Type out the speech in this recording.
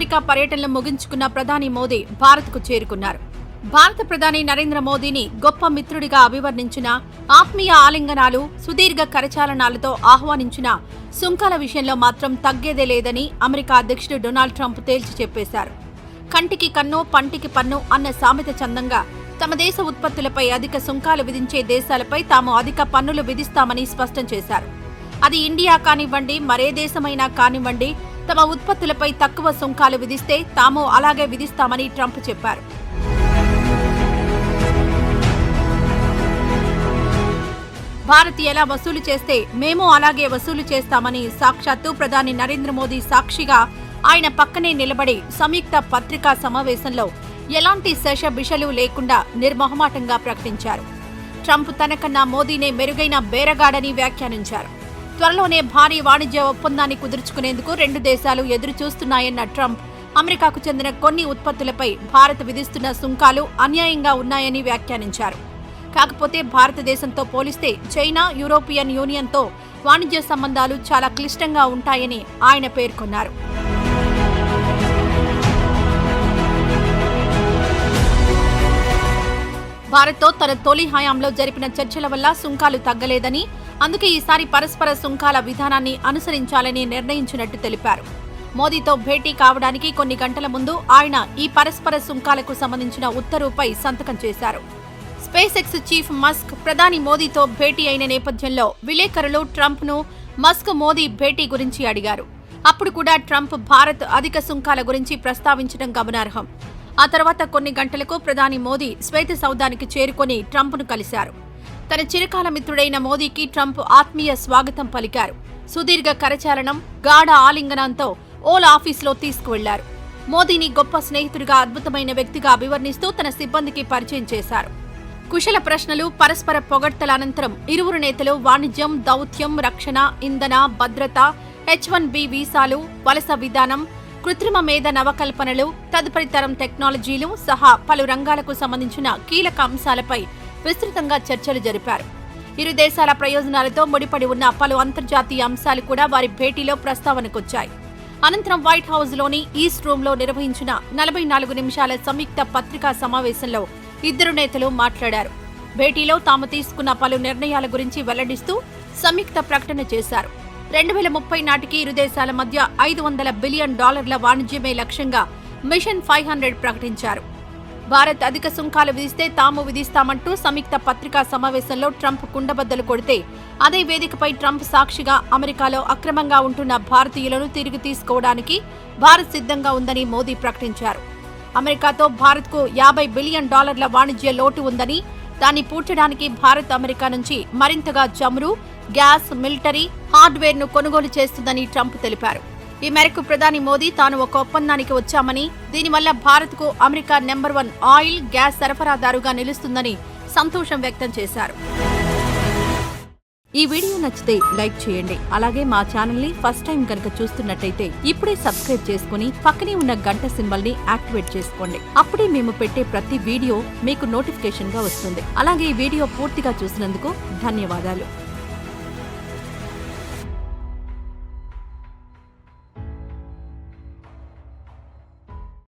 America పర్యటనలు ముగించుకున్న ప్రధాని మోదీ భారత్కు చేరుకున్నారు. భారత ప్రధాని నరేంద్ర మోదీని గొప్ప మిత్రుడిగా అభివర్ణించిన, ఆత్మీయ ఆలింగనాలు, సుదీర్ఘ కరచాలనాలతో ఆహ్వానించిన సుంకాల విషయంలో మాత్రం తగ్గేదే లేదని అమెరికా అధ్యక్షుడు డొనాల్డ్ ట్రంప్ తేల్చి చెప్పేశారు. కంటికి కన్ను, పంటికి పన్ను అన్న సామెత చందంగా తమ దేశ ఉత్పత్తులపై అధిక సుంకాలు విధించే దేశాలపై తాము అధిక పన్నులు విధిస్తామని స్పష్టం చేశారు. అది ఇండియా కానివ్వండి, మరే దేశమైనా కానివ్వండి, తమ ఉత్పత్తులపై తక్కువ సుంకాలు విధిస్తే తాము అలాగే విధిస్తామని ట్రంప్ చెప్పారు. భారత్ ఎలా వసూలు చేస్తే మేము అలాగే వసూలు చేస్తామని సాక్షాత్తు ప్రధాని నరేంద్ర మోదీ సాక్షిగా ఆయన పక్కనే నిలబడి సంయుక్త పత్రికా సమావేశంలో ఎలాంటి శషబిషలు లేకుండా నిర్మొహమాటంగా ప్రకటించారు. ట్రంప్ తనకన్నా మోదీనే మెరుగైన బేరగాడని వ్యాఖ్యానించారు. త్వరలోనే భారీ వాణిజ్య ఒప్పందాన్ని కుదుర్చుకునేందుకు రెండు దేశాలు ఎదురు చూస్తున్నాయన్న ట్రంప్ అమెరికాకు చెందిన కొన్ని ఉత్పత్తులపై భారత్ విధిస్తున్న సుంకాలు అన్యాయంగా ఉన్నాయని వ్యాఖ్యానించారు. కాకపోతే భారతదేశంతో పోలిస్తే చైనా, యూరోపియన్ యూనియన్తో వాణిజ్య సంబంధాలు చాలా క్లిష్టంగా ఉంటాయని ఆయన పేర్కొన్నారు. భారత్తో తన తొలి హయాంలో జరిపిన చర్చల వల్ల సుంకాలు తగ్గలేదని, అందుకే ఈసారి పరస్పర సుంకాల విధానాన్ని అనుసరించాలని నిర్ణయించినట్టు తెలిపారు. మోదీతో భేటీ కావడానికి కొన్ని గంటల ముందు ఆయన ఈ పరస్పర సుంకాలకు సంబంధించిన ఉత్తర్వుపై సంతకం చేశారు. స్పేస్ ఎక్స్ చీఫ్ మస్క్ ప్రధాని మోదీతో భేటీ అయిన నేపథ్యంలో విలేకరులు ట్రంప్ను మస్క్ మోదీ భేటీ గురించి అడిగారు. అప్పుడు కూడా ట్రంప్ భారత్ అధిక సుంకాల గురించి ప్రస్తావించడం గమనార్హం. ఆ తర్వాత కొన్ని గంటలకు ప్రధాని మోదీ శ్వేత సౌధానికి చేరుకొని ట్రంప్ను కలిశారు. తన చిరకాల మిత్రుడైన మోదీకి ట్రంప్ ఆత్మీయ స్వాగతం పలికారు. సుదీర్ఘ కరచాలనం, గాఢ ఆలింగనంతో ఓల్ ఆఫీసులో తీసుకువెళ్లారు. మోదీని గొప్ప స్నేహితుడిగా, అద్భుతమైన వ్యక్తిగా అభివర్ణిస్తూ తన సిబ్బందికి పరిచయం చేశారు. కుశల ప్రశ్నలు, పరస్పర పొగడ్తల అనంతరం ఇరువురు నేతలు వాణిజ్యం, దౌత్యం, రక్షణ, ఇంధన, భద్రత, H-1B వీసాలు, వలస విధానం, కృత్రిమ మేధ నవకల్పనలు, తదుపరి తరం టెక్నాలజీలు సహా పలు రంగాలకు సంబంధించిన కీలక అంశాలపై విస్తృతంగా చర్చలు జరిపారు. ఇరు దేశాల ప్రయోజనాలతో ముడిపడి ఉన్న పలు అంతర్జాతీయ అంశాలు కూడా వారి భేటీలో ప్రస్తావనకొచ్చాయి. అనంతరం వైట్ హౌస్లోని ఈస్ట్ రూంలో నిర్వహించిన 44 నిమిషాల సంయుక్త పత్రికా సమావేశంలో ఇద్దరు నేతలు మాట్లాడారు. భేటీలో తాము తీసుకున్న పలు నిర్ణయాల గురించి వెల్లడిస్తూ సంయుక్త ప్రకటన చేశారు. 2030 నాటికి ఇరు దేశాల మధ్య $500 బిలియన్ వాణిజ్యమే లక్ష్యంగా మిషన్ 500 ప్రకటించారు. భారత్ అధిక సుంకాలు విధిస్తే తాము విధిస్తామంటూ సంయుక్త పత్రికా సమావేశంలో ట్రంప్ కుండబద్దలు కొడితే, అదే వేదికపై ట్రంప్ సాక్షిగా అమెరికాలో అక్రమంగా ఉంటున్న భారతీయులను తిరిగి తీసుకోవడానికి భారత్ సిద్ధంగా ఉందని మోదీ ప్రకటించారు. అమెరికాతో భారత్కు $50 బిలియన్ వాణిజ్య లోటు ఉందని, దాన్ని పూడ్చడానికి భారత్ అమెరికా నుంచి మరింతగా చమురు, గ్యాస్, మిలిటరీ, హార్డ్వేర్ను కొనుగోలు చేస్తుందని ట్రంప్ తెలిపారు. ఈ మేరకు ప్రధాని మోదీ తాను ఒక ఒప్పందానికి వచ్చామని, దీనివల్ల భారత్కు అమెరికా నెంబర్ 1 ఆయిల్, గ్యాస్ సరఫరాదారుగా నిలుస్తుందని సంతోషం వ్యక్తం చేశారు. ఈ వీడియో నచ్చితే లైక్ చేయండి. అలాగే మా ఛానల్ ని ఫస్ట్ టైం కనుక చూస్తున్నట్టయితే ఇప్పుడే సబ్స్క్రైబ్ చేసుకుని పక్కనే ఉన్న గంట సింబల్ ని యాక్టివేట్ చేసుకోండి. అప్పుడే మేము పెట్టే ప్రతి వీడియో మీకు నోటిఫికేషన్ గా వస్తుంది. అలాగే ఈ వీడియో పూర్తిగా చూసినందుకు ధన్యవాదాలు.